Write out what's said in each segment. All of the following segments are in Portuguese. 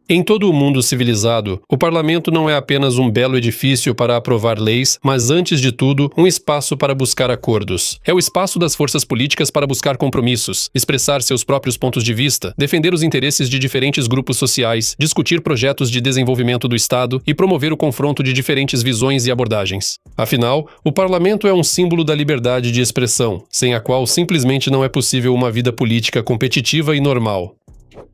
Em todo o mundo civilizado, o parlamento não é apenas um belo edifício para aprovar leis, mas, antes de tudo, um espaço para buscar acordos. É o espaço das forças políticas para buscar compromissos, expressar seus próprios pontos de vista, defender os interesses de diferentes grupos sociais, discutir projetos de desenvolvimento do Estado e promover o confronto de diferentes visões e abordagens. Afinal, o parlamento é um símbolo da liberdade de expressão, sem a qual simplesmente não é possível uma vida política competitiva e normal.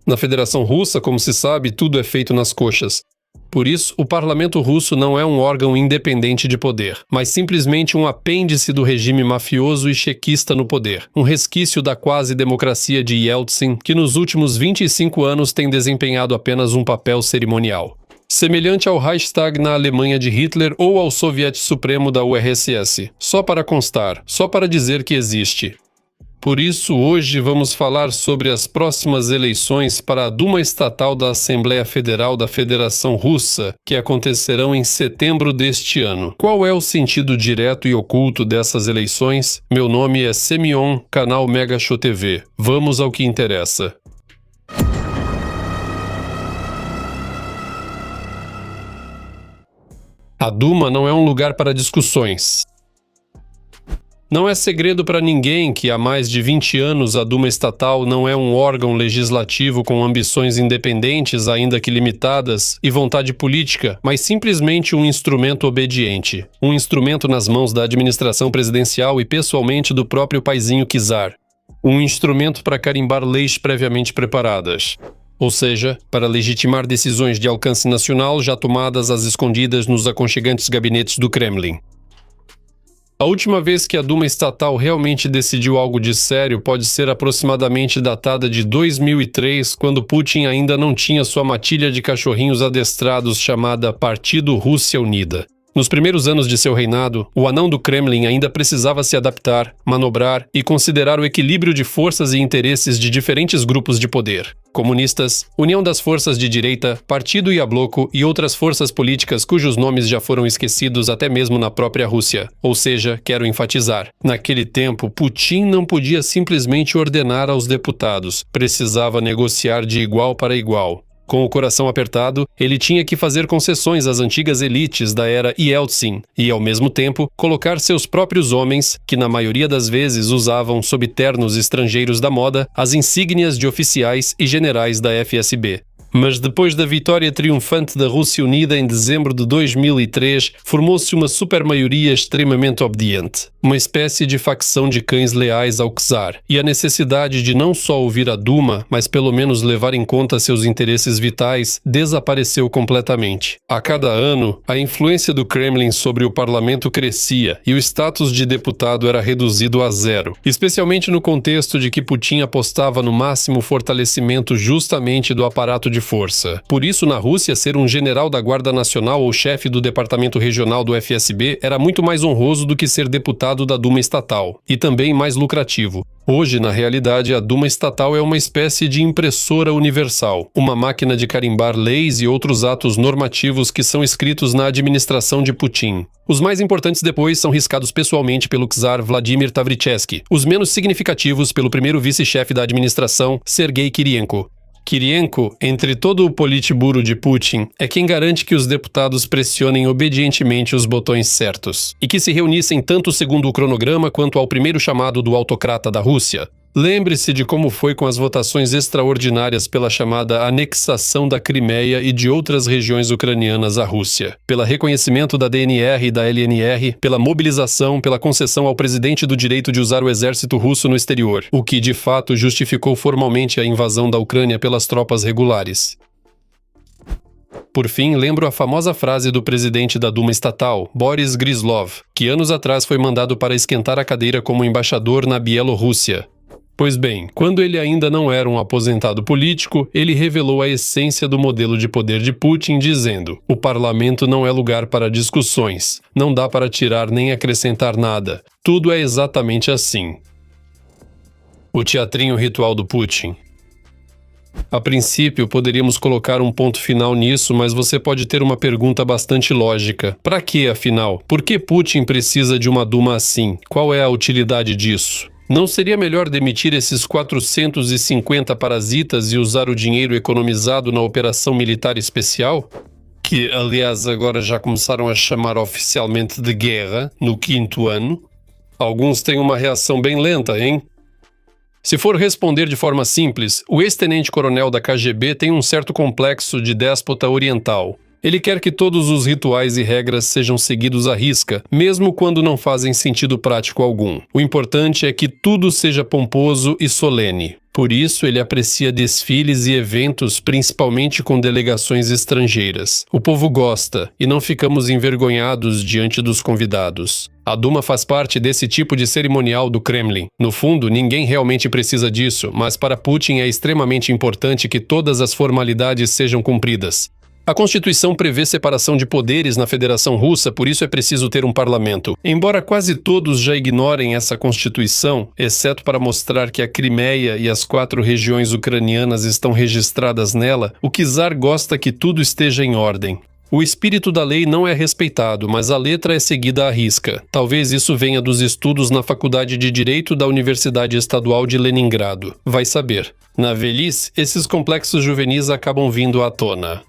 Na Federação Russa, como se sabe, tudo é feito nas coxas. Por isso, o parlamento russo não é um órgão independente de poder, mas simplesmente um apêndice do regime mafioso e chequista no poder, um resquício da quase-democracia de Yeltsin, que nos últimos 25 anos tem desempenhado apenas um papel cerimonial. Semelhante ao Reichstag na Alemanha de Hitler ou ao Soviete Supremo da URSS. Só para constar, só para dizer que existe. Por isso, hoje vamos falar sobre as próximas eleições para a Duma Estatal da Assembleia Federal da Federação Russa, que acontecerão em setembro deste ano. Qual é o sentido direto e oculto dessas eleições? Meu nome é Semyon, canal Mega Show TV. Vamos ao que interessa. A Duma não é um lugar para discussões. Não é segredo para ninguém que há mais de 20 anos a Duma Estatal não é um órgão legislativo com ambições independentes, ainda que limitadas, e vontade política, mas simplesmente um instrumento obediente. Um instrumento nas mãos da administração presidencial e pessoalmente do próprio paizinho czar. Um instrumento para carimbar leis previamente preparadas. Ou seja, para legitimar decisões de alcance nacional já tomadas às escondidas nos aconchegantes gabinetes do Kremlin. A última vez que a Duma Estatal realmente decidiu algo de sério pode ser aproximadamente datada de 2003, quando Putin ainda não tinha sua matilha de cachorrinhos adestrados chamada Partido Rússia Unida. Nos primeiros anos de seu reinado, o anão do Kremlin ainda precisava se adaptar, manobrar e considerar o equilíbrio de forças e interesses de diferentes grupos de poder. Comunistas, União das Forças de Direita, Partido Yabloko e outras forças políticas cujos nomes já foram esquecidos até mesmo na própria Rússia. Ou seja, quero enfatizar, naquele tempo, Putin não podia simplesmente ordenar aos deputados, precisava negociar de igual para igual. Com o coração apertado, ele tinha que fazer concessões às antigas elites da era Yeltsin e, ao mesmo tempo, colocar seus próprios homens, que na maioria das vezes usavam sob ternos estrangeiros da moda, as insígnias de oficiais e generais da FSB. Mas depois da vitória triunfante da Rússia Unida em dezembro de 2003, formou-se uma supermaioria extremamente obediente, uma espécie de facção de cães leais ao czar, e a necessidade de não só ouvir a Duma, mas pelo menos levar em conta seus interesses vitais, desapareceu completamente. A cada ano, a influência do Kremlin sobre o parlamento crescia e o status de deputado era reduzido a zero, especialmente no contexto de que Putin apostava no máximo fortalecimento justamente do aparato de força. Por isso, na Rússia, ser um general da Guarda Nacional ou chefe do departamento regional do FSB era muito mais honroso do que ser deputado da Duma Estatal, e também mais lucrativo. Hoje, na realidade, a Duma Estatal é uma espécie de impressora universal, uma máquina de carimbar leis e outros atos normativos que são escritos na administração de Putin. Os mais importantes depois são riscados pessoalmente pelo czar Vladimir Tavrichesky, os menos significativos pelo primeiro vice-chefe da administração, Sergei Kirienko. Kirienko, entre todo o politburo de Putin, é quem garante que os deputados pressionem obedientemente os botões certos, e que se reunissem tanto segundo o cronograma quanto ao primeiro chamado do autocrata da Rússia. Lembre-se de como foi com as votações extraordinárias pela chamada anexação da Crimeia e de outras regiões ucranianas à Rússia, pelo reconhecimento da DNR e da LNR, pela mobilização, pela concessão ao presidente do direito de usar o exército russo no exterior, o que de fato justificou formalmente a invasão da Ucrânia pelas tropas regulares. Por fim, lembro a famosa frase do presidente da Duma Estatal, Boris Gryzlov, que anos atrás foi mandado para esquentar a cadeira como embaixador na Bielorrússia. Pois bem, quando ele ainda não era um aposentado político, ele revelou a essência do modelo de poder de Putin, dizendo: o parlamento não é lugar para discussões, não dá para tirar nem acrescentar nada, tudo é exatamente assim. O teatrinho ritual do Putin. A princípio, poderíamos colocar um ponto final nisso, mas você pode ter uma pergunta bastante lógica. Para que, afinal? Por que Putin precisa de uma Duma assim? Qual é a utilidade disso? Não seria melhor demitir esses 450 parasitas e usar o dinheiro economizado na operação militar especial? Que, aliás, agora já começaram a chamar oficialmente de guerra, no 5º ano. Alguns têm uma reação bem lenta, hein? Se for responder de forma simples, o ex-tenente-coronel da KGB tem um certo complexo de déspota oriental. Ele quer que todos os rituais e regras sejam seguidos à risca, mesmo quando não fazem sentido prático algum. O importante é que tudo seja pomposo e solene. Por isso, ele aprecia desfiles e eventos, principalmente com delegações estrangeiras. O povo gosta, e não ficamos envergonhados diante dos convidados. A Duma faz parte desse tipo de cerimonial do Kremlin. No fundo, ninguém realmente precisa disso, mas para Putin é extremamente importante que todas as formalidades sejam cumpridas. A Constituição prevê separação de poderes na Federação Russa, por isso é preciso ter um parlamento. Embora quase todos já ignorem essa Constituição, exceto para mostrar que a Crimeia e as 4 regiões ucranianas estão registradas nela, o czar gosta que tudo esteja em ordem. O espírito da lei não é respeitado, mas a letra é seguida à risca. Talvez isso venha dos estudos na Faculdade de Direito da Universidade Estadual de Leningrado. Vai saber. Na velhice, esses complexos juvenis acabam vindo à tona.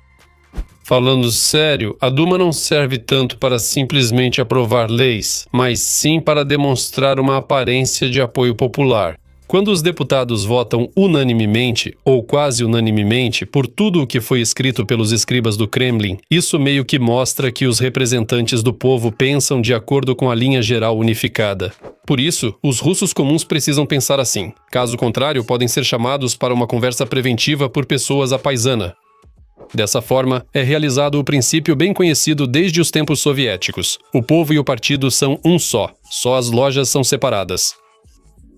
Falando sério, a Duma não serve tanto para simplesmente aprovar leis, mas sim para demonstrar uma aparência de apoio popular. Quando os deputados votam unanimemente, ou quase unanimemente, por tudo o que foi escrito pelos escribas do Kremlin, isso meio que mostra que os representantes do povo pensam de acordo com a linha geral unificada. Por isso, os russos comuns precisam pensar assim. Caso contrário, podem ser chamados para uma conversa preventiva por pessoas à paisana. Dessa forma, é realizado o princípio bem conhecido desde os tempos soviéticos. O povo e o partido são um só as lojas são separadas.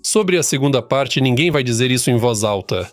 Sobre a segunda parte, ninguém vai dizer isso em voz alta.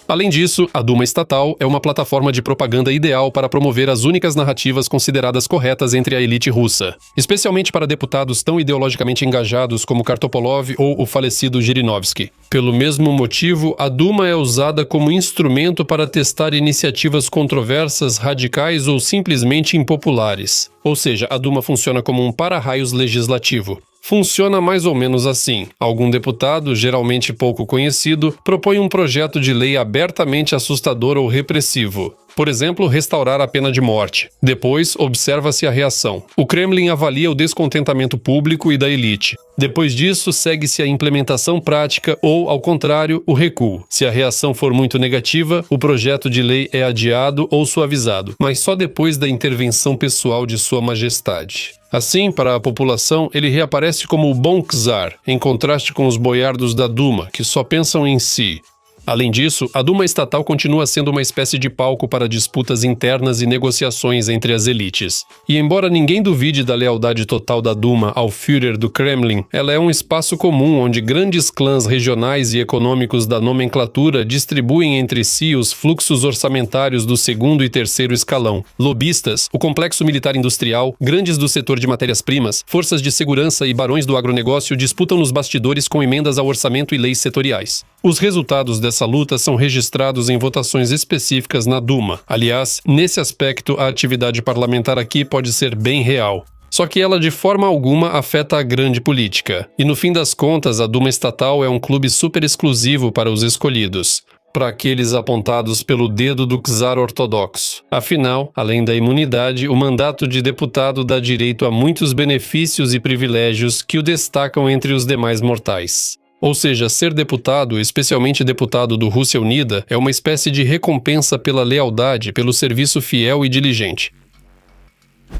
Além disso, a Duma estatal é uma plataforma de propaganda ideal para promover as únicas narrativas consideradas corretas entre a elite russa, especialmente para deputados tão ideologicamente engajados como Kartopolov ou o falecido Zhirinovsky. Pelo mesmo motivo, a Duma é usada como instrumento para testar iniciativas controversas, radicais ou simplesmente impopulares. Ou seja, a Duma funciona como um para-raios legislativo. Funciona mais ou menos assim. Algum deputado, geralmente pouco conhecido, propõe um projeto de lei abertamente assustador ou repressivo. Por exemplo, restaurar a pena de morte. Depois, observa-se a reação. O Kremlin avalia o descontentamento público e da elite. Depois disso, segue-se a implementação prática ou, ao contrário, o recuo. Se a reação for muito negativa, o projeto de lei é adiado ou suavizado, mas só depois da intervenção pessoal de Sua Majestade. Assim, para a população, ele reaparece como o bom czar, em contraste com os boiardos da Duma, que só pensam em si. Além disso, a Duma estatal continua sendo uma espécie de palco para disputas internas e negociações entre as elites. E embora ninguém duvide da lealdade total da Duma ao Führer do Kremlin, ela é um espaço comum onde grandes clãs regionais e econômicos da nomenclatura distribuem entre si os fluxos orçamentários do 2º e 3º escalão. Lobistas, o complexo militar industrial, grandes do setor de matérias-primas, forças de segurança e barões do agronegócio disputam nos bastidores com emendas ao orçamento e leis setoriais. Os resultados dessa luta são registrados em votações específicas na Duma. Aliás, nesse aspecto, a atividade parlamentar aqui pode ser bem real. Só que ela de forma alguma afeta a grande política. E no fim das contas, a Duma estatal é um clube super exclusivo para os escolhidos, para aqueles apontados pelo dedo do czar ortodoxo. Afinal, além da imunidade, o mandato de deputado dá direito a muitos benefícios e privilégios que o destacam entre os demais mortais. Ou seja, ser deputado, especialmente deputado do Rússia Unida, é uma espécie de recompensa pela lealdade, pelo serviço fiel e diligente.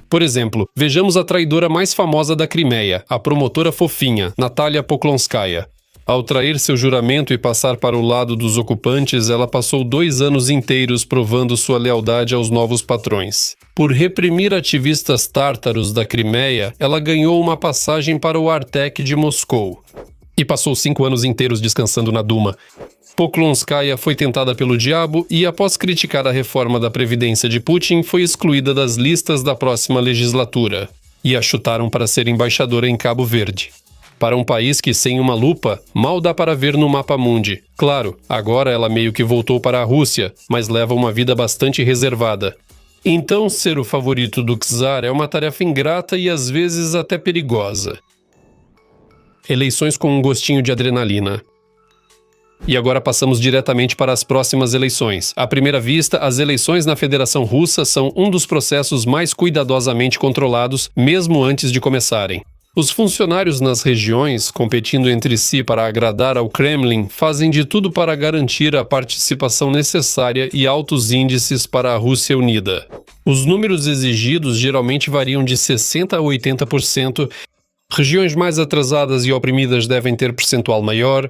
Por exemplo, vejamos a traidora mais famosa da Crimeia, a promotora fofinha, Natalia Poklonskaya. Ao trair seu juramento e passar para o lado dos ocupantes, ela passou 2 anos inteiros provando sua lealdade aos novos patrões. Por reprimir ativistas tártaros da Crimeia, ela ganhou uma passagem para o Artek de Moscou. E passou 5 anos inteiros descansando na Duma. Poklonskaya foi tentada pelo diabo e, após criticar a reforma da Previdência de Putin, foi excluída das listas da próxima legislatura. E a chutaram para ser embaixadora em Cabo Verde. Para um país que, sem uma lupa, mal dá para ver no mapa mundi. Claro, agora ela meio que voltou para a Rússia, mas leva uma vida bastante reservada. Então, ser o favorito do czar é uma tarefa ingrata e às vezes até perigosa. Eleições com um gostinho de adrenalina. E agora passamos diretamente para as próximas eleições. À primeira vista, as eleições na Federação Russa são um dos processos mais cuidadosamente controlados, mesmo antes de começarem. Os funcionários nas regiões, competindo entre si para agradar ao Kremlin, fazem de tudo para garantir a participação necessária e altos índices para a Rússia unida. Os números exigidos geralmente variam de 60% a 80%. Regiões mais atrasadas e oprimidas devem ter percentual maior.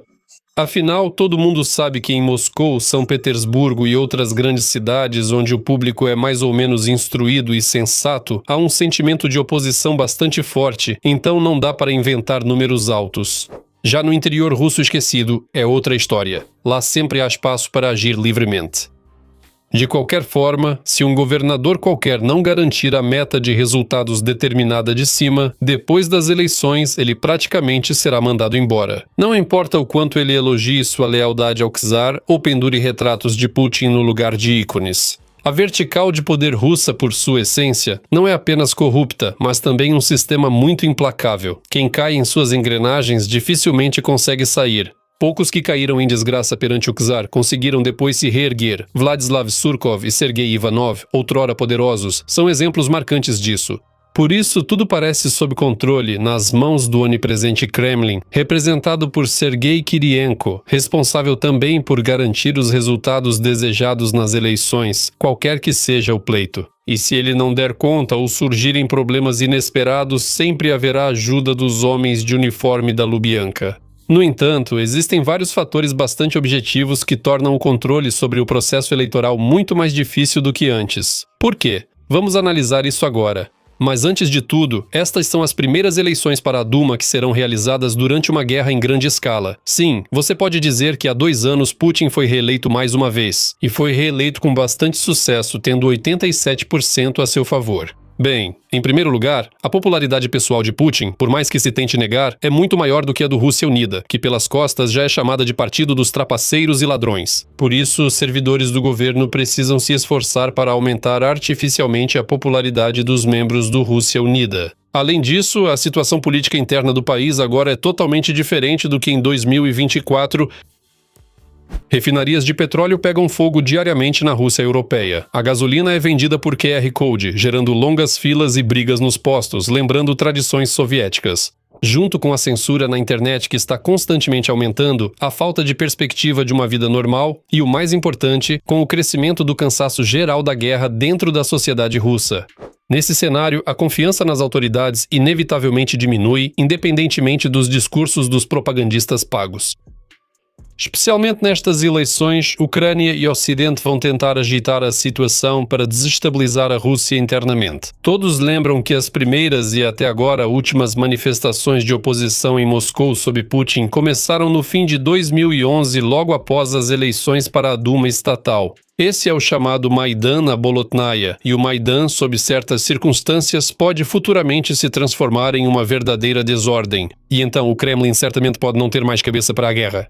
Afinal, todo mundo sabe que em Moscou, São Petersburgo e outras grandes cidades onde o público é mais ou menos instruído e sensato, há um sentimento de oposição bastante forte, então não dá para inventar números altos. Já no interior russo esquecido, é outra história. Lá sempre há espaço para agir livremente. De qualquer forma, se um governador qualquer não garantir a meta de resultados determinada de cima, depois das eleições ele praticamente será mandado embora. Não importa o quanto ele elogie sua lealdade ao czar ou pendure retratos de Putin no lugar de ícones. A vertical de poder russa, por sua essência, não é apenas corrupta, mas também um sistema muito implacável. Quem cai em suas engrenagens dificilmente consegue sair. Poucos que caíram em desgraça perante o czar conseguiram depois se reerguer. Vladislav Surkov e Sergei Ivanov, outrora poderosos, são exemplos marcantes disso. Por isso, tudo parece sob controle nas mãos do onipresente Kremlin, representado por Sergei Kirienko, responsável também por garantir os resultados desejados nas eleições, qualquer que seja o pleito. E se ele não der conta ou surgirem problemas inesperados, sempre haverá ajuda dos homens de uniforme da Lubyanka. No entanto, existem vários fatores bastante objetivos que tornam o controle sobre o processo eleitoral muito mais difícil do que antes. Por quê? Vamos analisar isso agora. Mas antes de tudo, estas são as primeiras eleições para a Duma que serão realizadas durante uma guerra em grande escala. Sim, você pode dizer que há 2 anos Putin foi reeleito mais uma vez, e foi reeleito com bastante sucesso, tendo 87% a seu favor. Bem, em primeiro lugar, a popularidade pessoal de Putin, por mais que se tente negar, é muito maior do que a do Rússia Unida, que pelas costas já é chamada de Partido dos Trapaceiros e Ladrões. Por isso, os servidores do governo precisam se esforçar para aumentar artificialmente a popularidade dos membros do Rússia Unida. Além disso, a situação política interna do país agora é totalmente diferente do que em 2024. Refinarias de petróleo pegam fogo diariamente na Rússia europeia. A gasolina é vendida por QR Code, gerando longas filas e brigas nos postos, lembrando tradições soviéticas. Junto com a censura na internet que está constantemente aumentando, a falta de perspectiva de uma vida normal e, o mais importante, com o crescimento do cansaço geral da guerra dentro da sociedade russa. Nesse cenário, a confiança nas autoridades inevitavelmente diminui, independentemente dos discursos dos propagandistas pagos. Especialmente nestas eleições, Ucrânia e Ocidente vão tentar agitar a situação para desestabilizar a Rússia internamente. Todos lembram que as primeiras e até agora últimas manifestações de oposição em Moscou sob Putin começaram no fim de 2011, logo após as eleições para a Duma estatal. Esse é o chamado Maidan na Bolotnaya, e o Maidan, sob certas circunstâncias, pode futuramente se transformar em uma verdadeira desordem. E então o Kremlin certamente pode não ter mais cabeça para a guerra.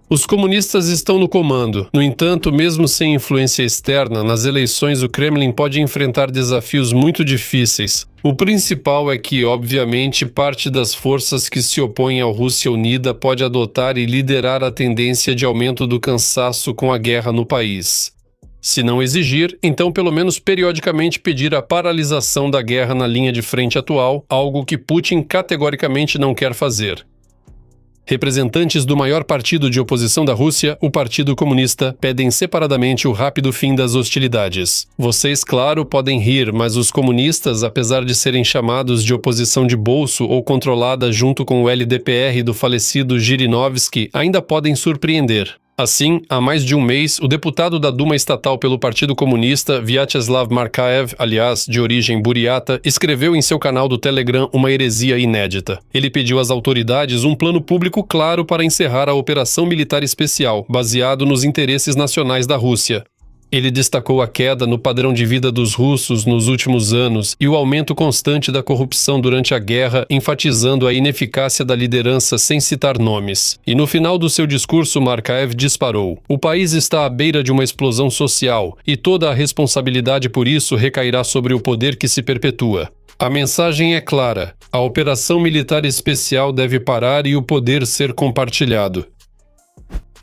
Os comunistas estão no comando. No entanto, mesmo sem influência externa, nas eleições o Kremlin pode enfrentar desafios muito difíceis. O principal é que, obviamente, parte das forças que se opõem à Rússia Unida pode adotar e liderar a tendência de aumento do cansaço com a guerra no país. Se não exigir, então pelo menos periodicamente pedir a paralisação da guerra na linha de frente atual, algo que Putin categoricamente não quer fazer. Representantes do maior partido de oposição da Rússia, o Partido Comunista, pedem separadamente o rápido fim das hostilidades. Vocês, claro, podem rir, mas os comunistas, apesar de serem chamados de oposição de bolso ou controlada junto com o LDPR do falecido Zhirinovsky, ainda podem surpreender. Assim, há mais de um mês, o deputado da Duma estatal pelo Partido Comunista, Vyacheslav Markaev, aliás, de origem buriata, escreveu em seu canal do Telegram uma heresia inédita. Ele pediu às autoridades um plano público claro para encerrar a operação militar especial, baseado nos interesses nacionais da Rússia. Ele destacou a queda no padrão de vida dos russos nos últimos anos e o aumento constante da corrupção durante a guerra, enfatizando a ineficácia da liderança sem citar nomes. E no final do seu discurso, Markaev disparou: "O país está à beira de uma explosão social, e toda a responsabilidade por isso recairá sobre o poder que se perpetua." A mensagem é clara: a operação militar especial deve parar e o poder ser compartilhado.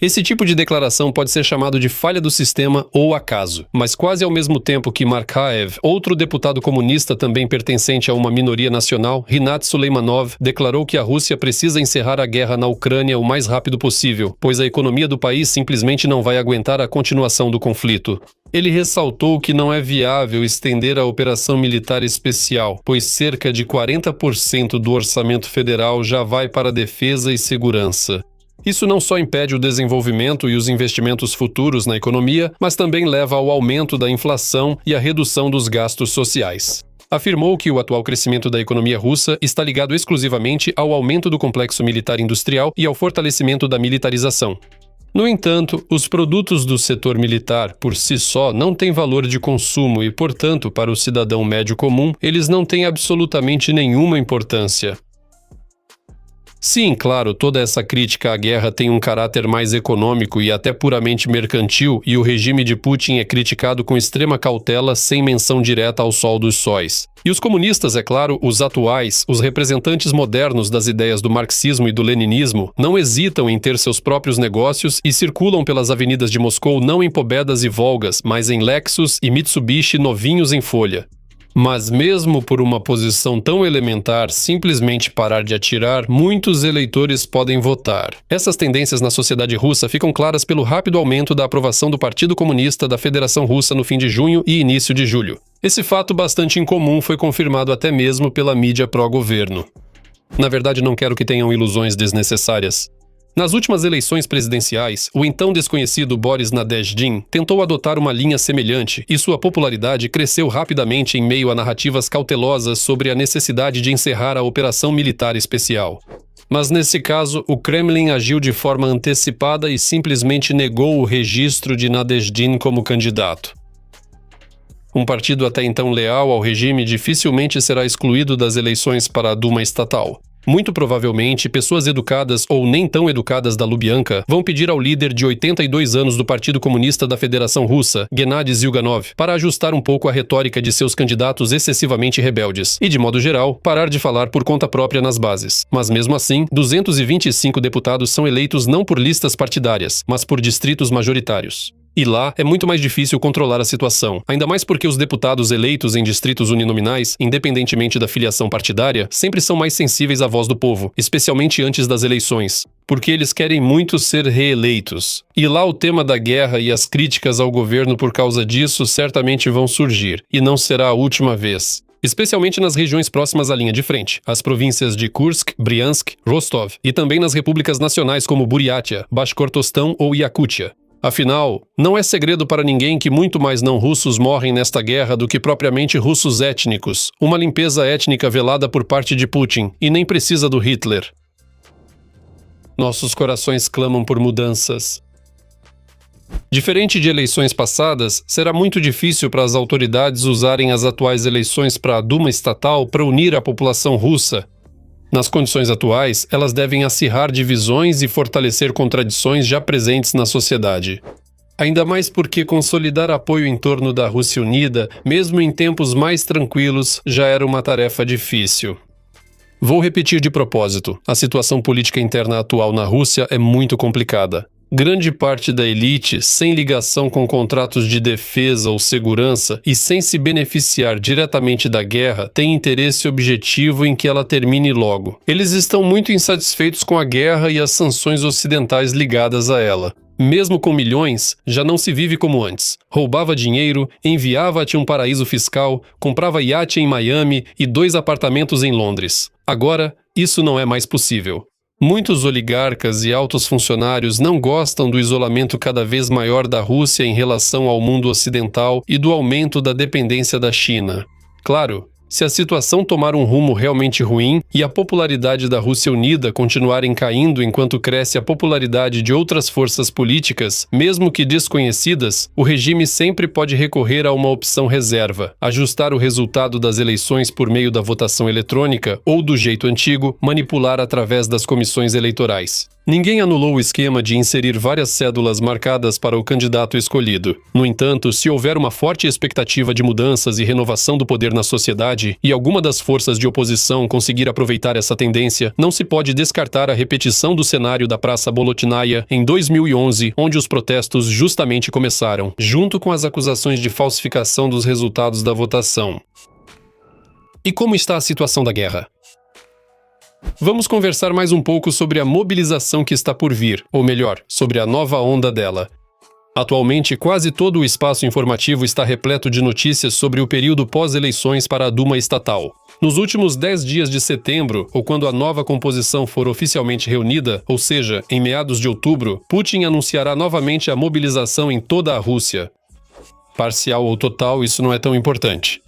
Esse tipo de declaração pode ser chamado de falha do sistema ou acaso, mas quase ao mesmo tempo que Markaev, outro deputado comunista também pertencente a uma minoria nacional, Rinat Suleimanov, declarou que a Rússia precisa encerrar a guerra na Ucrânia o mais rápido possível, pois a economia do país simplesmente não vai aguentar a continuação do conflito. Ele ressaltou que não é viável estender a operação militar especial, pois cerca de 40% do orçamento federal já vai para defesa e segurança. Isso não só impede o desenvolvimento e os investimentos futuros na economia, mas também leva ao aumento da inflação e à redução dos gastos sociais. Afirmou que o atual crescimento da economia russa está ligado exclusivamente ao aumento do complexo militar industrial e ao fortalecimento da militarização. No entanto, os produtos do setor militar, por si só, não têm valor de consumo e, portanto, para o cidadão médio comum, eles não têm absolutamente nenhuma importância. Sim, claro, toda essa crítica à guerra tem um caráter mais econômico e até puramente mercantil, e o regime de Putin é criticado com extrema cautela, sem menção direta ao sol dos sóis. E os comunistas, é claro, os atuais, os representantes modernos das ideias do marxismo e do leninismo, não hesitam em ter seus próprios negócios e circulam pelas avenidas de Moscou não em Pobedas e Volgas, mas em Lexus e Mitsubishi novinhos em folha. Mas mesmo por uma posição tão elementar, simplesmente parar de atirar, muitos eleitores podem votar. Essas tendências na sociedade russa ficam claras pelo rápido aumento da aprovação do Partido Comunista da Federação Russa no fim de junho e início de julho. Esse fato bastante incomum foi confirmado até mesmo pela mídia pró-governo. Na verdade, não quero que tenham ilusões desnecessárias. Nas últimas eleições presidenciais, o então desconhecido Boris Nadezhdin tentou adotar uma linha semelhante e sua popularidade cresceu rapidamente em meio a narrativas cautelosas sobre a necessidade de encerrar a operação militar especial. Mas nesse caso, o Kremlin agiu de forma antecipada e simplesmente negou o registro de Nadezhdin como candidato. Um partido até então leal ao regime dificilmente será excluído das eleições para a Duma estatal. Muito provavelmente, pessoas educadas ou nem tão educadas da Lubyanka vão pedir ao líder de 82 anos do Partido Comunista da Federação Russa, Gennady Zyuganov, para ajustar um pouco a retórica de seus candidatos excessivamente rebeldes e, de modo geral, parar de falar por conta própria nas bases. Mas mesmo assim, 225 deputados são eleitos não por listas partidárias, mas por distritos majoritários. E lá é muito mais difícil controlar a situação, ainda mais porque os deputados eleitos em distritos uninominais, independentemente da filiação partidária, sempre são mais sensíveis à voz do povo, especialmente antes das eleições, porque eles querem muito ser reeleitos. E lá o tema da guerra e as críticas ao governo por causa disso certamente vão surgir, e não será a última vez. Especialmente nas regiões próximas à linha de frente, as províncias de Kursk, Briansk, Rostov, e também nas repúblicas nacionais como Buriatia, Bashkortostão ou Yakutia. Afinal, não é segredo para ninguém que muito mais não-russos morrem nesta guerra do que propriamente russos étnicos, uma limpeza étnica velada por parte de Putin, e nem precisa do Hitler. Nossos corações clamam por mudanças. Diferente de eleições passadas, será muito difícil para as autoridades usarem as atuais eleições para a Duma estatal para unir a população russa. Nas condições atuais, elas devem acirrar divisões e fortalecer contradições já presentes na sociedade. Ainda mais porque consolidar apoio em torno da Rússia unida, mesmo em tempos mais tranquilos, já era uma tarefa difícil. Vou repetir de propósito, a situação política interna atual na Rússia é muito complicada. Grande parte da elite, sem ligação com contratos de defesa ou segurança e sem se beneficiar diretamente da guerra, tem interesse objetivo em que ela termine logo. Eles estão muito insatisfeitos com a guerra e as sanções ocidentais ligadas a ela. Mesmo com milhões, já não se vive como antes. Roubava dinheiro, enviava-te um paraíso fiscal, comprava iate em Miami e 2 apartamentos em Londres. Agora, isso não é mais possível. Muitos oligarcas e altos funcionários não gostam do isolamento cada vez maior da Rússia em relação ao mundo ocidental e do aumento da dependência da China. Claro, se a situação tomar um rumo realmente ruim e a popularidade da Rússia unida continuarem caindo enquanto cresce a popularidade de outras forças políticas, mesmo que desconhecidas, o regime sempre pode recorrer a uma opção reserva, ajustar o resultado das eleições por meio da votação eletrônica ou, do jeito antigo, manipular através das comissões eleitorais. Ninguém anulou o esquema de inserir várias cédulas marcadas para o candidato escolhido. No entanto, se houver uma forte expectativa de mudanças e renovação do poder na sociedade, estabilidade e alguma das forças de oposição conseguir aproveitar essa tendência, não se pode descartar a repetição do cenário da Praça Bolotnaia em 2011, onde os protestos justamente começaram, junto com as acusações de falsificação dos resultados da votação. E como está a situação da guerra? Vamos conversar mais um pouco sobre a mobilização que está por vir, ou melhor, sobre a nova onda dela. Atualmente, quase todo o espaço informativo está repleto de notícias sobre o período pós-eleições para a Duma estatal. Nos últimos 10 dias de setembro, ou quando a nova composição for oficialmente reunida, ou seja, em meados de outubro, Putin anunciará novamente a mobilização em toda a Rússia. Parcial ou total, isso não é tão importante.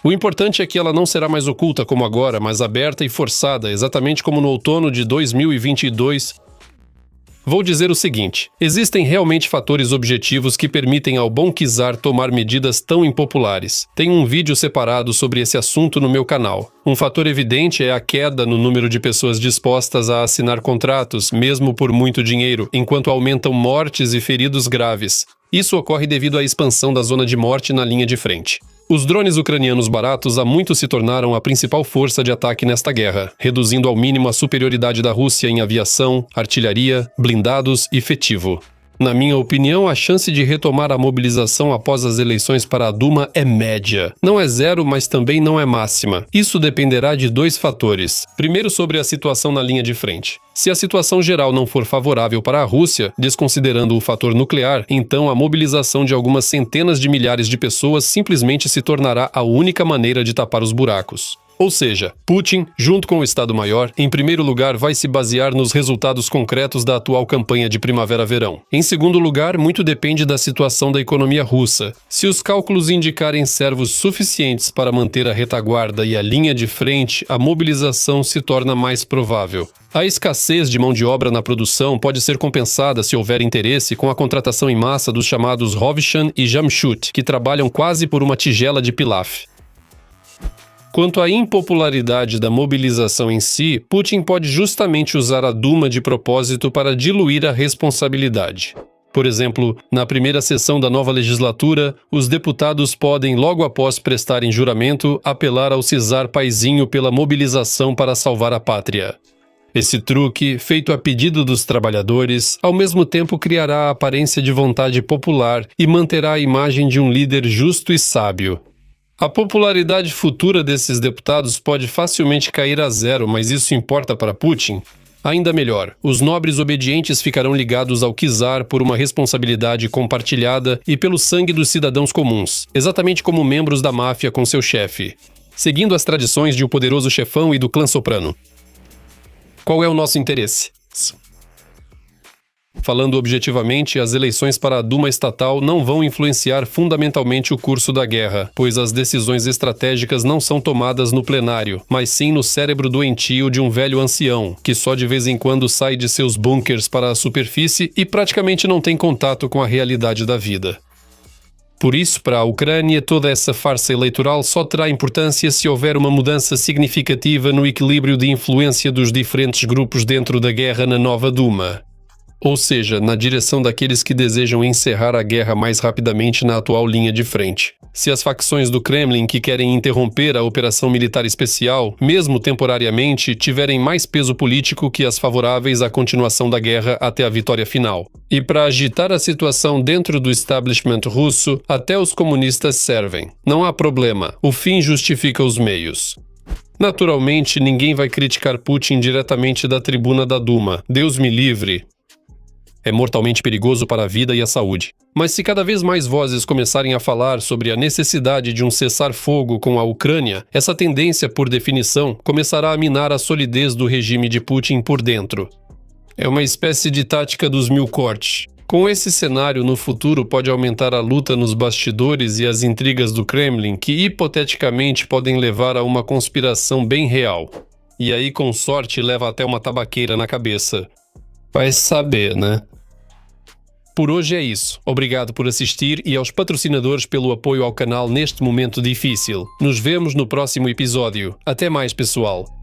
O importante é que ela não será mais oculta como agora, mas aberta e forçada, exatamente como no outono de 2022. Vou dizer o seguinte: existem realmente fatores objetivos que permitem ao bom czar tomar medidas tão impopulares. Tem um vídeo separado sobre esse assunto no meu canal. Um fator evidente é a queda no número de pessoas dispostas a assinar contratos, mesmo por muito dinheiro, enquanto aumentam mortes e feridos graves. Isso ocorre devido à expansão da zona de morte na linha de frente. Os drones ucranianos baratos há muito se tornaram a principal força de ataque nesta guerra, reduzindo ao mínimo a superioridade da Rússia em aviação, artilharia, blindados e efetivo. Na minha opinião, a chance de retomar a mobilização após as eleições para a Duma é média. Não é zero, mas também não é máxima. Isso dependerá de dois fatores. Primeiro, sobre a situação na linha de frente. Se a situação geral não for favorável para a Rússia, desconsiderando o fator nuclear, então a mobilização de algumas centenas de milhares de pessoas simplesmente se tornará a única maneira de tapar os buracos. Ou seja, Putin, junto com o Estado-Maior, em primeiro lugar vai se basear nos resultados concretos da atual campanha de primavera-verão. Em segundo lugar, muito depende da situação da economia russa. Se os cálculos indicarem servos suficientes para manter a retaguarda e a linha de frente, a mobilização se torna mais provável. A escassez de mão de obra na produção pode ser compensada se houver interesse com a contratação em massa dos chamados Rovshan e Jamshut, que trabalham quase por uma tigela de pilaf. Quanto à impopularidade da mobilização em si, Putin pode justamente usar a Duma de propósito para diluir a responsabilidade. Por exemplo, na primeira sessão da nova legislatura, os deputados podem, logo após prestarem juramento, apelar ao czar paizinho pela mobilização para salvar a pátria. Esse truque, feito a pedido dos trabalhadores, ao mesmo tempo criará a aparência de vontade popular e manterá a imagem de um líder justo e sábio. A popularidade futura desses deputados pode facilmente cair a zero, mas isso importa para Putin? Ainda melhor, os nobres obedientes ficarão ligados ao czar por uma responsabilidade compartilhada e pelo sangue dos cidadãos comuns, exatamente como membros da máfia com seu chefe, seguindo as tradições de um poderoso chefão e do clã soprano. Qual é o nosso interesse? Falando objetivamente, as eleições para a Duma estatal não vão influenciar fundamentalmente o curso da guerra, pois as decisões estratégicas não são tomadas no plenário, mas sim no cérebro doentio de um velho ancião, que só de vez em quando sai de seus bunkers para a superfície e praticamente não tem contato com a realidade da vida. Por isso, para a Ucrânia, toda essa farsa eleitoral só terá importância se houver uma mudança significativa no equilíbrio de influência dos diferentes grupos dentro da guerra na nova Duma. Ou seja, na direção daqueles que desejam encerrar a guerra mais rapidamente na atual linha de frente. Se as facções do Kremlin que querem interromper a operação militar especial, mesmo temporariamente, tiverem mais peso político que as favoráveis à continuação da guerra até a vitória final. E para agitar a situação dentro do establishment russo, até os comunistas servem. Não há problema, o fim justifica os meios. Naturalmente, ninguém vai criticar Putin diretamente da tribuna da Duma. Deus me livre. É mortalmente perigoso para a vida e a saúde. Mas se cada vez mais vozes começarem a falar sobre a necessidade de um cessar-fogo com a Ucrânia, essa tendência, por definição, começará a minar a solidez do regime de Putin por dentro. É uma espécie de tática dos 1000 cortes. Com esse cenário, no futuro pode aumentar a luta nos bastidores e as intrigas do Kremlin, que hipoteticamente podem levar a uma conspiração bem real. E aí, com sorte, leva até uma tabaqueira na cabeça. Vai saber, né? Por hoje é isso. Obrigado por assistir e aos patrocinadores pelo apoio ao canal neste momento difícil. Nos vemos no próximo episódio. Até mais, pessoal!